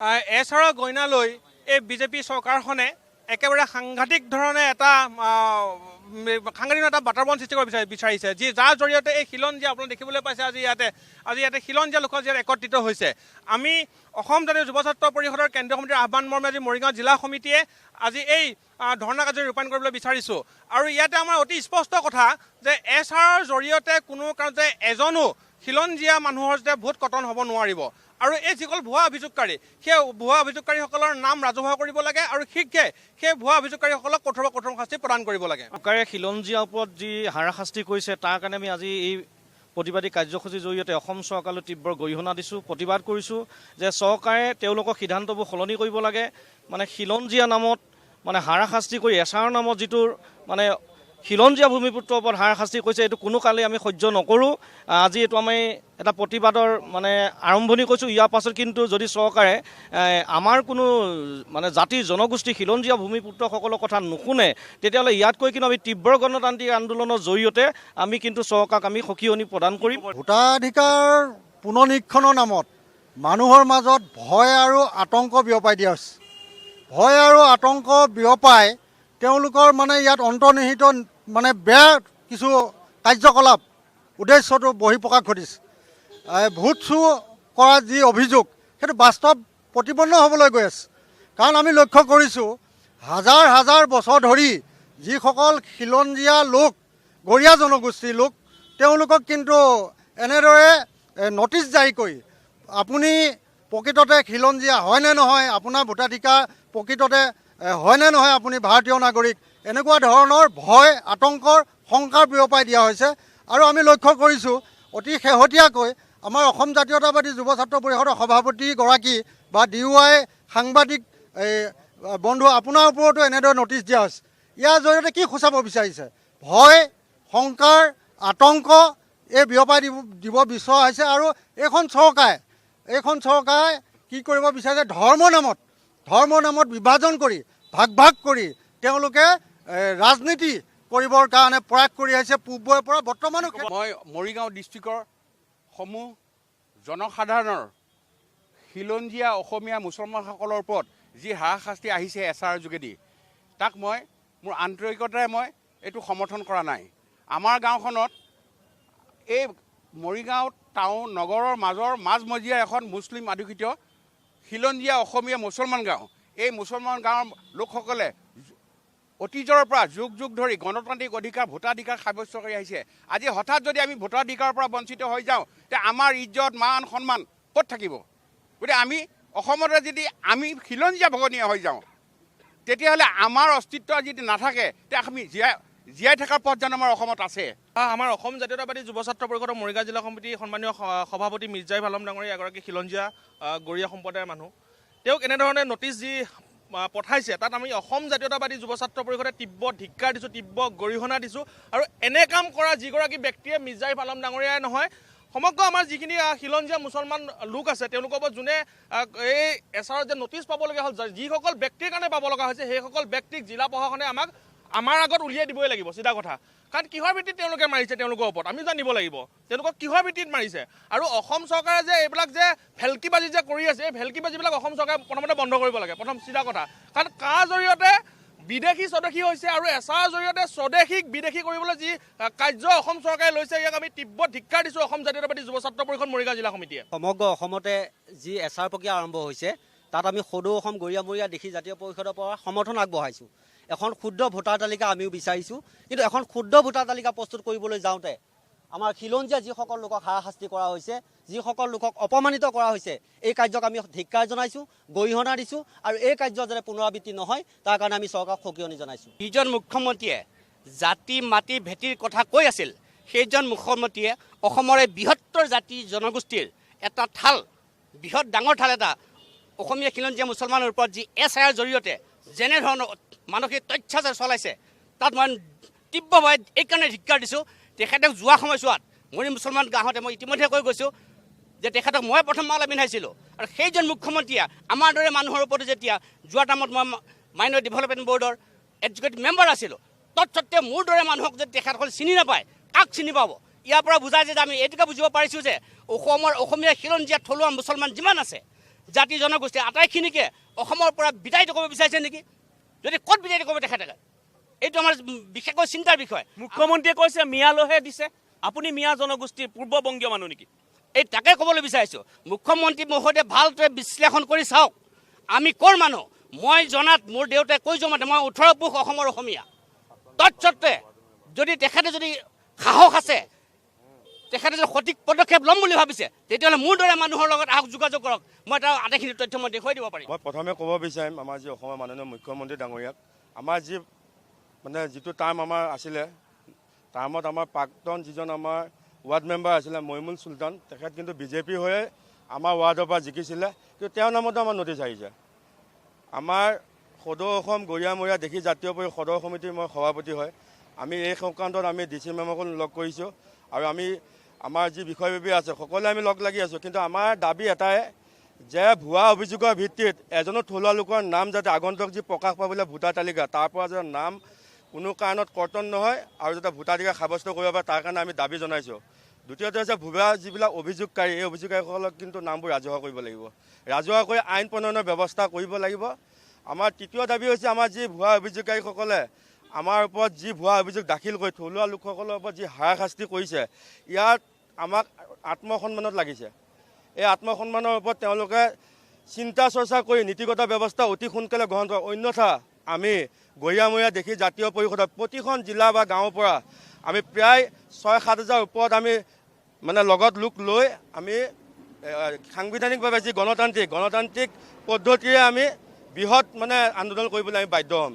এছাৰৰ গইনালৈ এই বিজেপি চৰকাৰখনে একেবাৰে সাংঘাতিক ধৰণে এটা বাতাবৰণ সৃষ্টি কৰিব বিচাৰিছে যাৰ জৰিয়তে এই খিলঞ্জীয়া আপোনালোকে দেখিবলৈ পাইছে আজি ইয়াতে খিলঞ্জীয়া লোকসকল ইয়াত একত্ৰিত হৈছে। আমি অসম জাতীয় যুৱ ছাত্ৰ পৰিষদৰ কেন্দ্ৰীয় সমিতিৰ আহ্বান মৰ্মে আজি মৰিগাঁও জিলা সমিতিয়ে আজি এই ধৰ্ণা কাৰ্য ৰূপায়ণ কৰিবলৈ বিচাৰিছোঁ। আৰু ইয়াতে আমাৰ অতি স্পষ্ট কথা যে এছাৰৰ জৰিয়তে কোনো কাৰণতে এজনো খিলঞ্জীয়া মানুহৰ যে ভোট কটন হ'ব নোৱাৰিব। আৰু এই যিসকল ভুৱা অভিযোগকাৰী সেই ভুৱা অভিযোগকাৰীসকলৰ নাম ৰাজহুৱা কৰিব লাগে আৰু শীঘ্ৰে সেই ভুৱা অভিযোগকাৰীসকলক কঠোৰ শাস্তি প্ৰদান কৰিব লাগে। চৰকাৰে খিলঞ্জীয়াৰ ওপৰত যি হাৰাশাস্তি কৰিছে তাৰ কাৰণে আমি আজি এই প্ৰতিবাদী কাৰ্যসূচীৰ জৰিয়তে অসম চৰকাৰলৈ তীব্ৰ গৰিহণা দিছোঁ, প্ৰতিবাদ কৰিছোঁ যে চৰকাৰে তেওঁলোকৰ সিদ্ধান্তবোৰ সলনি কৰিব লাগে। মানে খিলঞ্জীয়া নামত মানে হাৰাশাস্তি কৰি এছাৰৰ নামত যিটো মানে খিলঞ্জীয়া ভূমিপুত্ৰৰ ওপৰত হাৰাশাস্তি কৰিছে এইটো কোনো কালেই আমি সহ্য নকৰোঁ। আজি এইটো আমি এটা প্ৰতিবাদৰ মানে আৰম্ভণি কৰিছোঁ। ইয়াৰ পাছত কিন্তু যদি চৰকাৰে আমাৰ কোনো মানে জাতিৰ জনগোষ্ঠী খিলঞ্জীয়া ভূমিপুত্ৰসকলৰ কথা নুশুনে তেতিয়াহ'লে ইয়াতকৈ কিন্তু আমি তীব্ৰ গণতান্ত্ৰিক আন্দোলনৰ জৰিয়তে আমি কিন্তু চৰকাৰক আমি সকিয়নি প্ৰদান কৰিম। ভোটাধিকাৰ পুনৰীক্ষণৰ নামত মানুহৰ মাজত ভয় আৰু আতংক বিয়পাই দিয়া হৈছে। ভয় আৰু আতংক বিয়পাই তেওঁলোকৰ মানে ইয়াত অন্তৰ্নিহিত মানে বেয়া কিছু কাৰ্যকলাপ উদ্দেশ্যটো বহিঃপ্ৰকাশ ঘটিছে। ভোট চুৰ কৰা যি অভিযোগ সেইটো বাস্তৱ প্ৰতিপন্ন হ'বলৈ গৈ আছে। কাৰণ আমি লক্ষ্য কৰিছোঁ হাজাৰ হাজাৰ বছৰ ধৰি যিসকল খিলঞ্জীয়া লোক গৰীয়া জনগোষ্ঠীৰ লোক তেওঁলোকক কিন্তু এনেদৰে নটিচ জাৰি কৰি আপুনি প্ৰকৃততে খিলঞ্জীয়া হয়নে নহয়, আপোনাৰ ভোটাধিকাৰ প্ৰকৃততে হয়নে নহয়, আপুনি ভাৰতীয় নাগৰিক, এনেকুৱা ধৰণৰ ভয় আতংকৰ শংকাৰ বিয়পাই দিয়া হৈছে। আৰু আমি লক্ষ্য কৰিছোঁ অতি শেহতীয়াকৈ আমাৰ অসম জাতীয়তাবাদী যুৱ ছাত্ৰ পৰিষদৰ সভাপতিগৰাকী বা DUI সাংবাদিক বন্ধু আপোনাৰ ওপৰতো এনেদৰে নটিচ দিয়া হৈছে। ইয়াৰ জৰিয়তে কি সূচাব বিচাৰিছে? ভয় শংকাৰ আতংক এই বিয়পাই দিব বিচৰা হৈছে। আৰু এইখন চৰকাৰে কি কৰিব বিচাৰিছে? ধৰ্মৰ নামত বিভাজন কৰি ভাগ কৰি তেওঁলোকে ৰাজনীতি কৰিবৰ কাৰণে প্ৰয়াস কৰি আহিছে পূৰ্বৰে পৰা বৰ্তমানো। মই মৰিগাঁও ডিষ্ট্ৰিক্টৰ সমূহ জনসাধাৰণৰ খিলঞ্জীয়া অসমীয়া মুছলমানসকলৰ ওপৰত যি হাৰাশাস্তি আহিছে এছাৰৰ যোগেদি তাক মই মোৰ আন্তৰিকতাৰে মই এইটো সমৰ্থন কৰা নাই। আমাৰ গাঁওখনত এই মৰিগাঁও টাউন নগৰৰ মাজমজিয়াৰ এখন মুছলিম অধ্যুষিত খিলঞ্জীয়া অসমীয়া মুছলমান গাঁও। এই মুছলমান গাঁৱৰ লোকসকলে অতীজৰ পৰা যুগ ধৰি গণতান্ত্ৰিক অধিকাৰ ভোটাধিকাৰ সাব্যস্ত কৰি আহিছে। আজি হঠাৎ যদি আমি ভোটাধিকাৰৰ পৰা বঞ্চিত হৈ যাওঁ তে আমাৰ ইজ্জত মান সন্মান ক'ত থাকিব? গতিকে আমি অসমতে যদি আমি খিলঞ্জীয়া ভগনীয়া হৈ যাওঁ তেতিয়াহ'লে আমাৰ অস্তিত্ব যদি নাথাকে তে আমি জীয়াই থকাৰ পথ জানো আমাৰ অসমত আছে? আমাৰ অসম জাতীয়তাবাদী যুৱ ছাত্ৰ পৰিষদৰ মৰিগাঁও জিলা সমিতিৰ সন্মানীয় সভাপতি মিৰ্জাইফ আলম ডাঙৰীয়া এগৰাকী খিলঞ্জীয়া গৰীয়া সম্প্ৰদায়ৰ মানুহ। তেওঁক এনেধৰণে নটিচ যি পঠাইছে তাত আমি অসম জাতীয়তাবাদী যুৱ ছাত্ৰ পৰিষদে তীব্ৰ ধিক্কাৰ দিছোঁ, তীব্ৰ গৰিহণা দিছোঁ। আৰু এনে কাম কৰা যিগৰাকী ব্যক্তিয়ে মিৰ্জাইফ আলম ডাঙৰীয়াই নহয় সমগ্ৰ আমাৰ যিখিনি খিলঞ্জীয়া মুছলমান লোক আছে তেওঁলোকৰ ওপৰত যোনে এই এছাৰত যে নটিচ পাবলগীয়া হ'ল, যিসকল ব্যক্তিৰ কাৰণে পাব লগা হৈছে সেইসকল ব্যক্তিক জিলা প্ৰশাসনে আমাৰ আগত উলিয়াই দিবই লাগিব চিধা কথা। কাৰণ কিহৰ ভিত্তিত তেওঁলোকে মাৰিছে তেওঁলোকৰ ওপৰত আমি জানিব লাগিব তেওঁলোকক কিহৰ ভিত্তিত মাৰিছে। আৰু অসম চৰকাৰে যে এইবিলাক যে ভেলকিবাজি যে কৰি আছে এই ভেলকিবাজিবিলাক অসম চৰকাৰে প্ৰথমতে বন্ধ কৰিব লাগে, প্ৰথম চিধা কথা। কাৰণ কাৰ জৰিয়তে বিদেশী স্বদেশী হৈছে আৰু এছাৰৰ জৰিয়তে স্বদেশীক বিদেশী কৰিবলৈ যি কাৰ্য অসম চৰকাৰে লৈছে ইয়াক আমি তীব্ৰ ধিক্কাৰ দিছোঁ অসম জাতীয়তাবাদী যুৱ ছাত্ৰ পৰিষদ মৰিগাঁও জিলা সমিতিয়ে। সমগ্ৰ অসমতে যি এছাৰ প্ৰক্ৰিয়া আৰম্ভ হৈছে তাত আমি সদৌ অসম গৰীয়ামৰীয়া দেখি জাতীয় পৰিষদৰ পৰা সমৰ্থন আগবঢ়াইছোঁ। এখন ক্ষুদ্ৰ ভোটাৰ তালিকা আমিও বিচাৰিছোঁ, কিন্তু এখন ক্ষুদ্ৰ ভোটাৰ তালিকা প্ৰস্তুত কৰিবলৈ যাওঁতে আমাৰ খিলঞ্জীয়া যিসকল লোকক হাৰাশাস্তি কৰা হৈছে, যিসকল লোকক অপমানিত কৰা হৈছে এই কাৰ্যক আমি ধিক্কাৰ জনাইছোঁ, গৰিহণা দিছোঁ। আৰু এই কাৰ্য যাতে পুনৰাবৃত্তি নহয় তাৰ কাৰণে আমি চৰকাৰক সকিয়নি জনাইছোঁ। যিজন মুখ্যমন্ত্ৰীয়ে জাতি মাটি ভেটিৰ কথা কৈ আছিল সেইজন মুখ্যমন্ত্ৰীয়ে অসমৰ এই বৃহত্তৰ জাতি জনগোষ্ঠীৰ এটা ঠাল বৃহৎ ডাঙৰ ঠাল এটা অসমীয়া খিলঞ্জীয়া মুছলমানৰ ওপৰত যি এছআইৰ জৰিয়তে যেনেধৰণৰ মানসিক অত্যাচাৰ চলাইছে তাত মই তীব্ৰভাৱে এইকাৰণে ধিক্কাৰ দিছোঁ। তেখেতক যোৱা সময়ছোৱাত মৰি মুছলমান গাঁৱতে মই ইতিমধ্যে কৈ গৈছোঁ যে তেখেতক মই প্ৰথম মালা পিন্ধাইছিলোঁ। আৰু সেইজন মুখ্যমন্ত্ৰীয়ে আমাৰ দৰে মানুহৰ ওপৰত যেতিয়া যোৱা টাইমত মই মাইনৰিটি ডেভেলপমেণ্ট বৰ্ডৰ এক্সিকিউটিভ মেম্বাৰ আছিলোঁ তৎসত্ত্বে মোৰ দৰে মানুহক যদি তেখেতসকলে চিনি নাপায় কাক চিনি পাব? ইয়াৰ পৰা বুজাই যে আমি এইটোকে বুজিব পাৰিছোঁ যে অসমৰ অসমীয়া খিলঞ্জীয়া থলুৱা মুছলমান যিমান আছে জাতি জনগোষ্ঠী আটাইখিনিকে অসমৰ পৰা বিতাড়িত কৰিব বিচাৰিছে নেকি? যদি ক'ত বিতাড়িত কৰিব তেখেতে, এইটো আমাৰ বিশেষকৈ চিন্তাৰ বিষয়। মুখ্যমন্ত্ৰীয়ে কৈছে মিয়ালৈহে দিছে। আপুনি মিয়া জনগোষ্ঠীৰ পূৰ্ববংগীয় মানুহ নেকি? এই তাকে ক'বলৈ বিচাৰিছোঁ, মুখ্যমন্ত্ৰী মহোদয়ে ভালদৰে বিশ্লেষণ কৰি চাওক আমি ক'ৰ মানুহ। মই জনাত মোৰ দেউতাই কৈ যোৱা মতে মই 18 পুৰুষ অসমৰ অসমীয়া। তৎসত্ত্বে যদি তেখেতে যদি সাহস আছে, তেখেতে যদি সঠিক পদক্ষেপ ল'ম বুলি ভাবিছে, তেতিয়াহ'লে মোৰ দৰে মানুহৰ লগত আহক, যোগাযোগ কৰক। মই তাৰ আটাইখিনি তথ্য মই দেখুৱাই দিব পাৰিম। মই প্ৰথমে ক'ব বিচাৰিম আমাৰ যি অসমৰ মাননীয় মুখ্যমন্ত্ৰী ডাঙৰীয়াক, আমাৰ যি যিটো টাৰ্ম আমাৰ আছিলে, টাৰ্মত আমাৰ প্ৰাক্তন যিজন আমাৰ ৱাৰ্ড মেম্বাৰ আছিলে মইমুল চুলতান, তেখেত কিন্তু বিজেপি হৈয়ে আমাৰ ৱাৰ্ডৰ পৰা জিকিছিলে, কিন্তু তেওঁৰ নামতো আমাৰ নটিচ আহিছে। আমাৰ সদৌ অসম গৰিয়ামৰীয়া দেখি জাতীয় পৰিষদ সদৌ সমিতিৰ মই সভাপতি হয়। আমি এই সংক্ৰান্তত আমি DC মেমকো লগ কৰিছোঁ আৰু আমি আমাৰ যি বিষয়ববী আছে সকলোৱে আমি লগ লাগি আছোঁ। কিন্তু আমাৰ দাবী এটাই যে ভুৱা অভিযোগৰ ভিত্তিত এজনো থলুৱা লোকৰ নাম যাতে আগন্তুক যি প্ৰকাশ পাবলৈ ভোটাৰ তালিকা তাৰ পৰা যাতে নাম কোনো কাৰণত কৰ্তন নহয় আৰু যাতে ভোটাধিকাৰ সাব্যস্ত কৰিব পাৰে তাৰ কাৰণে আমি দাবী জনাইছোঁ। দ্বিতীয়তে হৈছে ভুৱা যিবিলাক অভিযোগকাৰী, এই অভিযোগকাৰীসকলক কিন্তু নামবোৰ ৰাজহুৱা কৰিব লাগিব, ৰাজহুৱা কৰি আইন প্ৰণয়নৰ ব্যৱস্থা কৰিব লাগিব। আমাৰ তৃতীয় দাবী হৈছে আমাৰ যি ভুৱা অভিযোগকাৰীসকলে আমাৰ ওপৰত যি ভুৱা অভিযোগ দাখিল কৰি থলুৱা লোকসকলৰ ওপৰত যি হাৰাশাস্তি কৰিছে, ইয়াত আমাক আত্মসন্মানত লাগিছে। এই আত্মসন্মানৰ ওপৰত তেওঁলোকে চিন্তা চৰ্চা কৰি নীতিগত ব্যৱস্থা অতি সোনকালে গ্ৰহণ কৰে, অন্যথা আমি গৰিয়ামৰীয়া দেখি জাতীয় পৰিষদৰ প্ৰতিখন জিলা বা গাঁৱৰ পৰা আমি প্ৰায় 6-7 হাজাৰ ওপৰত আমি লগত লোক লৈ আমি সাংবিধানিকভাৱে যি গণতান্ত্ৰিক পদ্ধতিৰে আমি বৃহৎ আন্দোলন কৰিবলৈ আমি বাধ্য হ'ম।